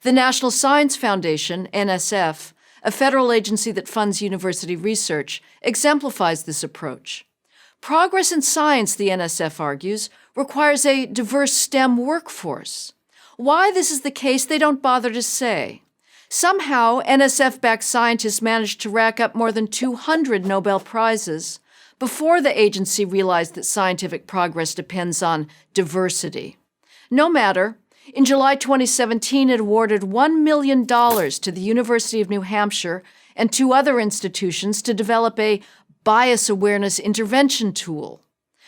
The National Science Foundation, NSF, a federal agency that funds university research, exemplifies this approach. Progress in science, the NSF argues, requires a diverse STEM workforce. Why this is the case, they don't bother to say. Somehow, NSF-backed scientists managed to rack up more than 200 Nobel Prizes before the agency realized that scientific progress depends on diversity. No matter, in July 2017, it awarded $1 million to the University of New Hampshire and 2 other institutions to develop a bias awareness intervention tool.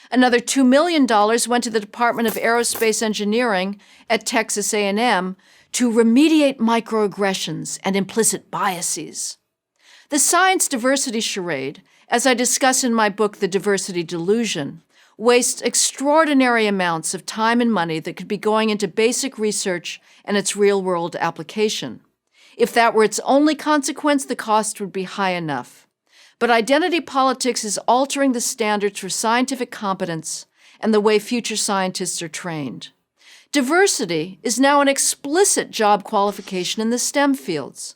Another $2 million went to the Department of Aerospace Engineering at Texas A&M to remediate microaggressions and implicit biases. The science diversity charade, as I discuss in my book, The Diversity Delusion, wastes extraordinary amounts of time and money that could be going into basic research and its real-world application. If that were its only consequence, the cost would be high enough. But identity politics is altering the standards for scientific competence and the way future scientists are trained. Diversity is now an explicit job qualification in the STEM fields.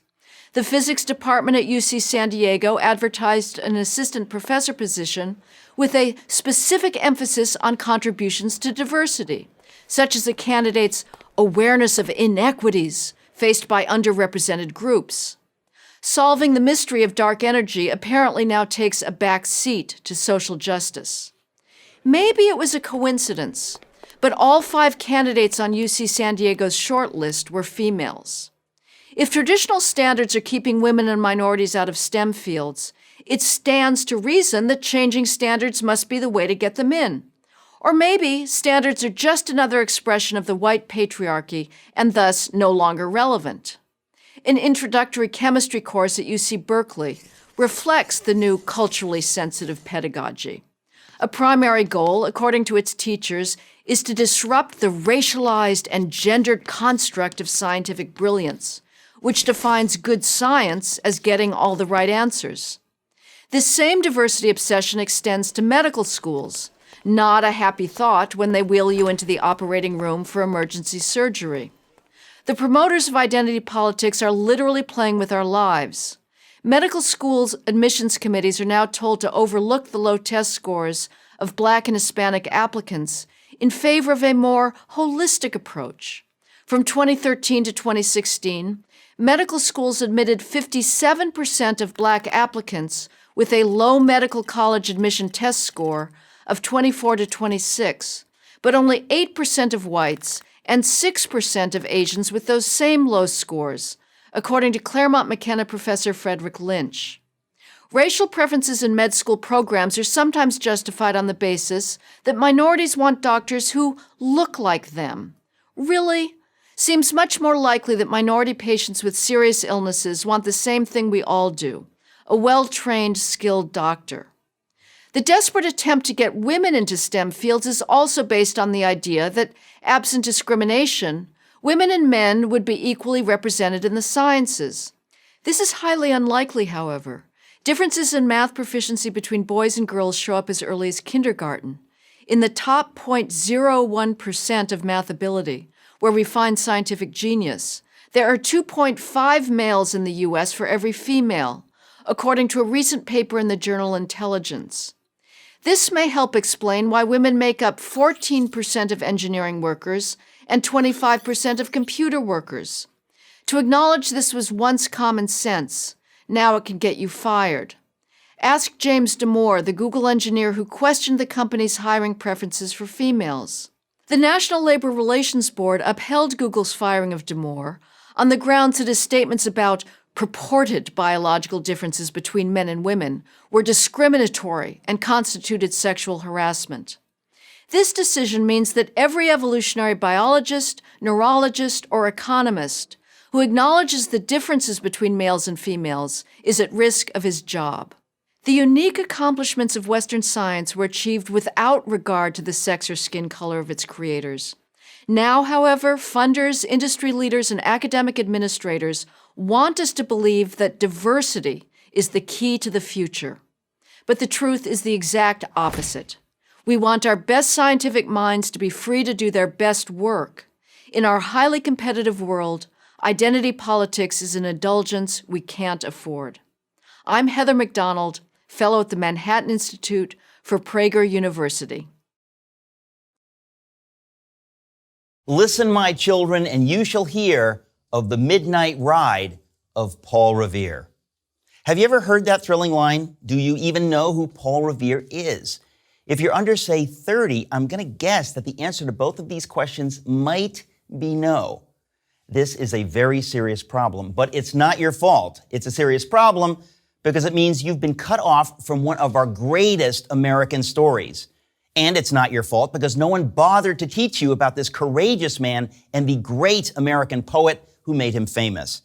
The physics department at UC San Diego advertised an assistant professor position with a specific emphasis on contributions to diversity, such as a candidate's awareness of inequities faced by underrepresented groups. Solving the mystery of dark energy apparently now takes a back seat to social justice. Maybe it was a coincidence, but all 5 candidates on UC San Diego's shortlist were females. If traditional standards are keeping women and minorities out of STEM fields, it stands to reason that changing standards must be the way to get them in. Or maybe standards are just another expression of the white patriarchy and thus no longer relevant. An introductory chemistry course at UC Berkeley reflects the new culturally sensitive pedagogy. A primary goal, according to its teachers, is to disrupt the racialized and gendered construct of scientific brilliance, which defines good science as getting all the right answers. This same diversity obsession extends to medical schools. Not a happy thought when they wheel you into the operating room for emergency surgery. The promoters of identity politics are literally playing with our lives. Medical schools' admissions committees are now told to overlook the low test scores of Black and Hispanic applicants in favor of a more holistic approach. From 2013 to 2016, medical schools admitted 57% of Black applicants with a low medical college admission test score of 24 to 26, but only 8% of whites and 6% of Asians with those same low scores, according to Claremont McKenna professor Frederick Lynch. Racial preferences in med school programs are sometimes justified on the basis that minorities want doctors who look like them. Really? Seems much more likely that minority patients with serious illnesses want the same thing we all do, a well-trained, skilled doctor. The desperate attempt to get women into STEM fields is also based on the idea that, absent discrimination, women and men would be equally represented in the sciences. This is highly unlikely, however. Differences in math proficiency between boys and girls show up as early as kindergarten. In the top 0.01% of math ability, where we find scientific genius, there are 2.5 males in the U.S. for every female, according to a recent paper in the journal Intelligence. This may help explain why women make up 14% of engineering workers and 25% of computer workers. To acknowledge this was once common sense, now it can get you fired. Ask James Damore, the Google engineer who questioned the company's hiring preferences for females. The National Labor Relations Board upheld Google's firing of Damore on the grounds that his statements about purported biological differences between men and women were discriminatory and constituted sexual harassment. This decision means that every evolutionary biologist, neurologist, or economist who acknowledges the differences between males and females is at risk of his job. The unique accomplishments of Western science were achieved without regard to the sex or skin color of its creators. Now, however, funders, industry leaders, and academic administrators want us to believe that diversity is the key to the future. But the truth is the exact opposite. We want our best scientific minds to be free to do their best work. In our highly competitive world, identity politics is an indulgence we can't afford. I'm Heather McDonald, fellow at the Manhattan Institute for Prager University. Listen, my children, and you shall hear of the midnight ride of Paul Revere. Have you ever heard that thrilling line? Do you even know who Paul Revere is? If you're under, say, 30, I'm going to guess that the answer to both of these questions might be no. This is a very serious problem, but it's not your fault. It's a serious problem because it means you've been cut off from one of our greatest American stories. And it's not your fault because no one bothered to teach you about this courageous man and the great American poet who made him famous.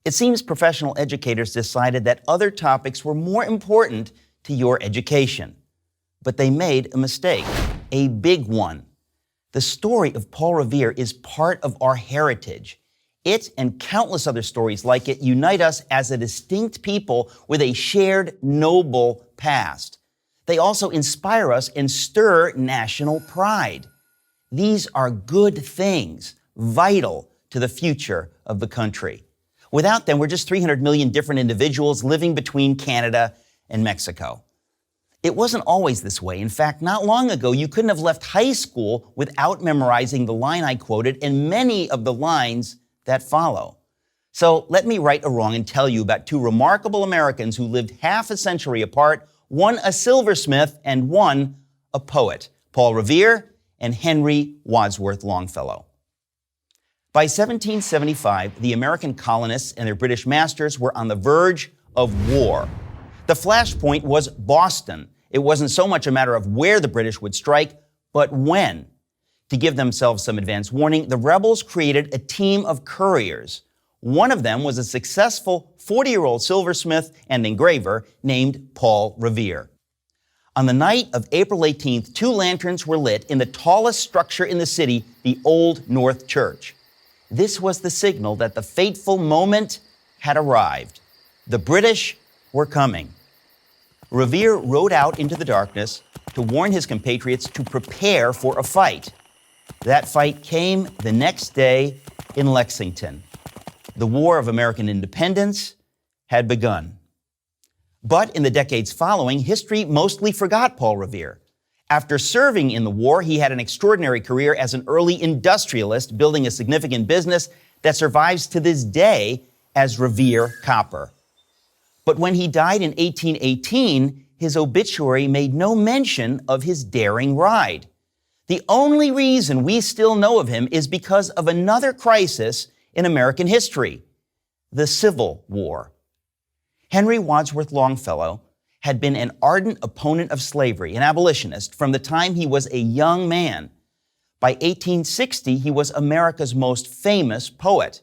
It seems professional educators decided that other topics were more important to your education. But they made a mistake, a big one. The story of Paul Revere is part of our heritage. It and countless other stories like it unite us as a distinct people with a shared noble past. They also inspire us and stir national pride. These are good things, vital to the future of the country. Without them, we're just 300 million different individuals living between Canada and Mexico. It wasn't always this way. In fact, not long ago, you couldn't have left high school without memorizing the line I quoted and many of the lines that follow. So let me right a wrong and tell you about two remarkable Americans who lived half a century apart, one a silversmith and one a poet, Paul Revere and Henry Wadsworth Longfellow. By 1775, the American colonists and their British masters were on the verge of war. The flashpoint was Boston. It wasn't so much a matter of where the British would strike, but when. To give themselves some advance warning, the rebels created a team of couriers. One of them was a successful 40-year-old silversmith and engraver named Paul Revere. On the night of April 18th, 2 lanterns were lit in the tallest structure in the city, the Old North Church. This was the signal that the fateful moment had arrived. The British were coming. Revere rode out into the darkness to warn his compatriots to prepare for a fight. That fight came the next day in Lexington. The War of American Independence had begun. But in the decades following, history mostly forgot Paul Revere. After serving in the war, he had an extraordinary career as an early industrialist, building a significant business that survives to this day as Revere Copper. But when he died in 1818, his obituary made no mention of his daring ride. The only reason we still know of him is because of another crisis in American history, the Civil War. Henry Wadsworth Longfellow had been an ardent opponent of slavery, an abolitionist, from the time he was a young man. By 1860, he was America's most famous poet.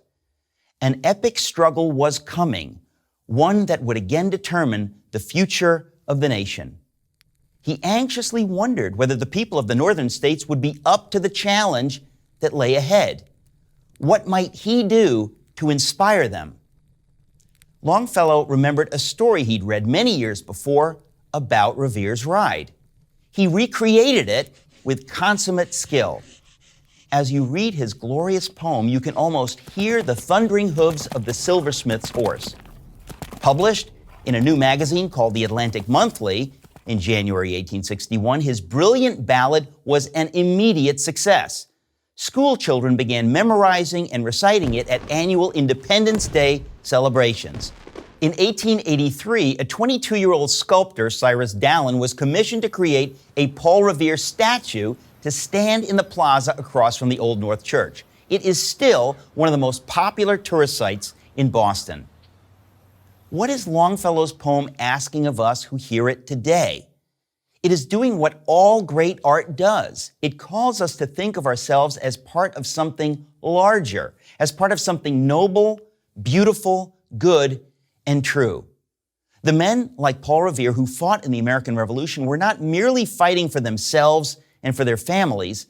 An epic struggle was coming, one that would again determine the future of the nation. He anxiously wondered whether the people of the northern states would be up to the challenge that lay ahead. What might he do to inspire them? Longfellow remembered a story he'd read many years before about Revere's ride. He recreated it with consummate skill. As you read his glorious poem, you can almost hear the thundering hooves of the silversmith's horse. Published in a new magazine called The Atlantic Monthly in January 1861, his brilliant ballad was an immediate success. School children began memorizing and reciting it at annual Independence Day celebrations. In 1883, a 22-year-old sculptor, Cyrus Dallin, was commissioned to create a Paul Revere statue to stand in the plaza across from the Old North Church. It is still one of the most popular tourist sites in Boston. What is Longfellow's poem asking of us who hear it today? It is doing what all great art does. It calls us to think of ourselves as part of something larger, as part of something noble, beautiful, good, and true. The men like Paul Revere who fought in the American Revolution were not merely fighting for themselves and for their families,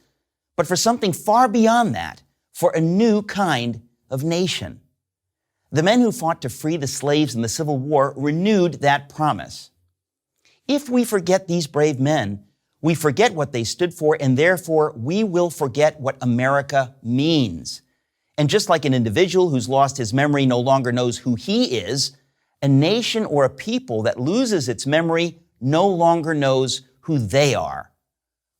but for something far beyond that, for a new kind of nation. The men who fought to free the slaves in the Civil War renewed that promise. If we forget these brave men, we forget what they stood for, and therefore we will forget what America means. And just like an individual who's lost his memory no longer knows who he is, a nation or a people that loses its memory no longer knows who they are.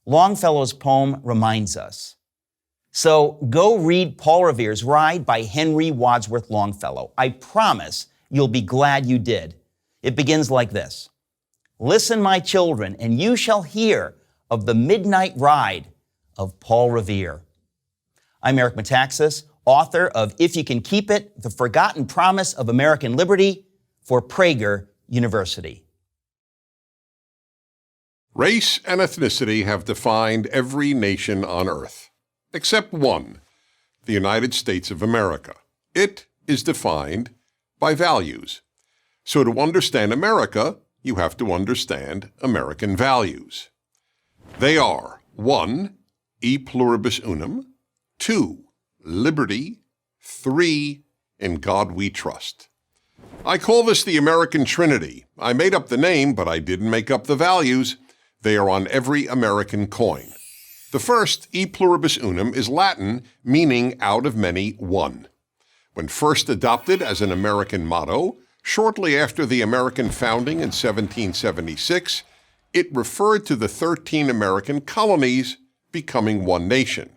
Longfellow's poem reminds us. So go read Paul Revere's Ride by Henry Wadsworth Longfellow. I promise you'll be glad you did. It begins like this. Listen, my children, and you shall hear of the midnight ride of Paul Revere. I'm Eric Metaxas, author of If You Can Keep It, The Forgotten Promise of American Liberty for Prager University. Race and ethnicity have defined every nation on earth, except one, the United States of America. It is defined by values. So to understand America, you have to understand American values. They are 1. E pluribus unum, 2. Liberty, 3. In God we trust. I call this the American Trinity. I made up the name, but I didn't make up the values. They are on every American coin. The first, E pluribus unum, is Latin, meaning out of many, one. When first adopted as an American motto, shortly after the American founding in 1776, it referred to the 13 American colonies becoming one nation.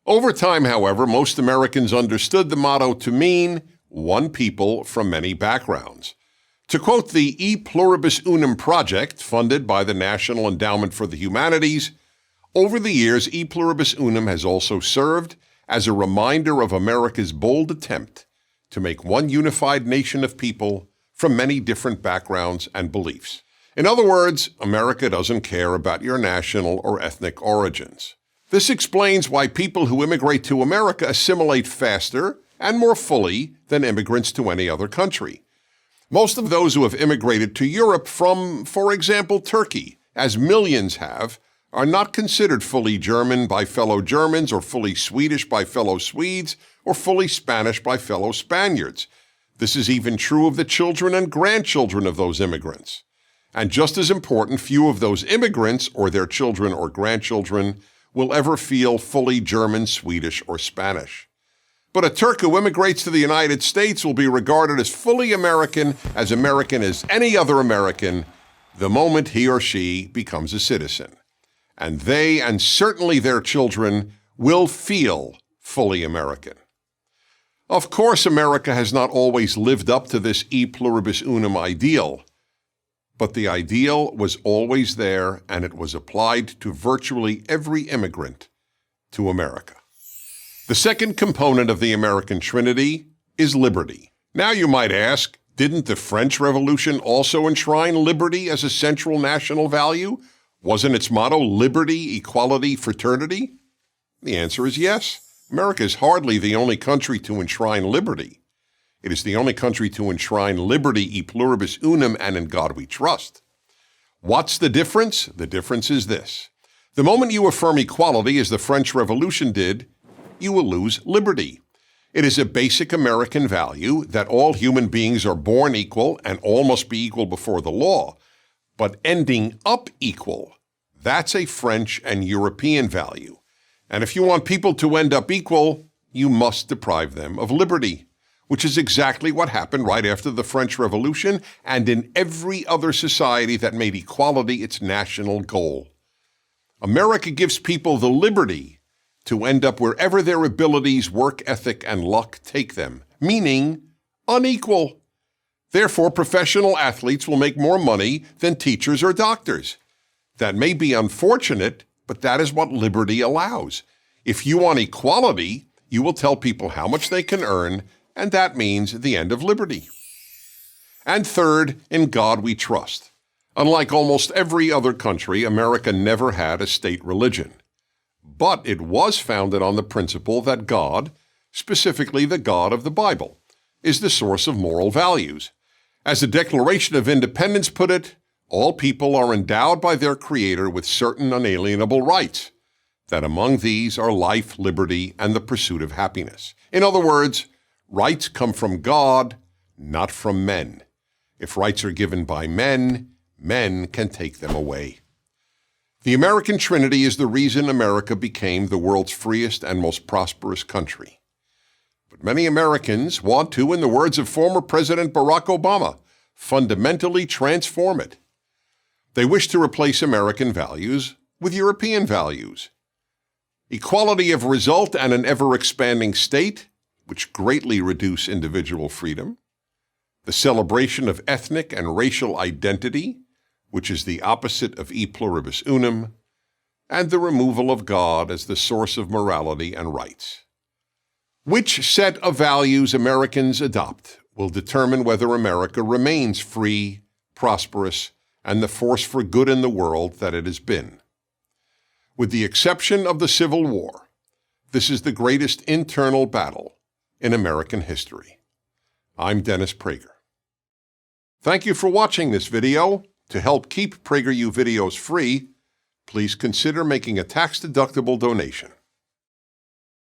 Over time, however, most Americans understood the motto to mean one people from many backgrounds. To quote the E Pluribus Unum Project, funded by the National Endowment for the Humanities, over the years, E Pluribus Unum has also served as a reminder of America's bold attempt to make one unified nation of people from many different backgrounds and beliefs. In other words, America doesn't care about your national or ethnic origins. This explains why people who immigrate to America assimilate faster and more fully than immigrants to any other country. Most of those who have immigrated to Europe from, for example, Turkey, as millions have, are not considered fully German by fellow Germans, or fully Swedish by fellow Swedes, or fully Spanish by fellow Spaniards. This is even true of the children and grandchildren of those immigrants. And just as important, few of those immigrants, or their children or grandchildren, will ever feel fully German, Swedish, or Spanish. But a Turk who immigrates to the United States will be regarded as fully American as any other American, the moment he or she becomes a citizen. And they, and certainly their children, will feel fully American. Of course, America has not always lived up to this e pluribus unum ideal, but the ideal was always there, and it was applied to virtually every immigrant to America. The second component of the American Trinity is liberty. Now you might ask, didn't the French Revolution also enshrine liberty as a central national value? Wasn't its motto liberty, equality, fraternity? The answer is yes. America is hardly the only country to enshrine liberty. It is the only country to enshrine liberty e pluribus unum and in God we trust. What's the difference? The difference is this. The moment you affirm equality, as the French Revolution did, you will lose liberty. It is a basic American value that all human beings are born equal and all must be equal before the law. But ending up equal, that's a French and European value. And if you want people to end up equal, you must deprive them of liberty, which is exactly what happened right after the French Revolution and in every other society that made equality its national goal. America gives people the liberty to end up wherever their abilities, work ethic, and luck take them, meaning unequal. Therefore, professional athletes will make more money than teachers or doctors. That may be unfortunate, but that is what liberty allows. If you want equality, you will tell people how much they can earn, and that means the end of liberty. And third, in God we trust. Unlike almost every other country, America never had a state religion. But it was founded on the principle that God, specifically the God of the Bible, is the source of moral values. As the Declaration of Independence put it, all people are endowed by their Creator with certain unalienable rights, that among these are life, liberty, and the pursuit of happiness. In other words, rights come from God, not from men. If rights are given by men, men can take them away. The American Trinity is the reason America became the world's freest and most prosperous country. But many Americans want to, in the words of former President Barack Obama, fundamentally transform it. They wish to replace American values with European values. Equality of result and an ever-expanding state, which greatly reduce individual freedom. The celebration of ethnic and racial identity, which is the opposite of e pluribus unum, and the removal of God as the source of morality and rights. Which set of values Americans adopt will determine whether America remains free, prosperous, and the force for good in the world that it has been. With the exception of the Civil War, this is the greatest internal battle in American history. I'm Dennis Prager. Thank you for watching this video. To help keep PragerU videos free, please consider making a tax-deductible donation.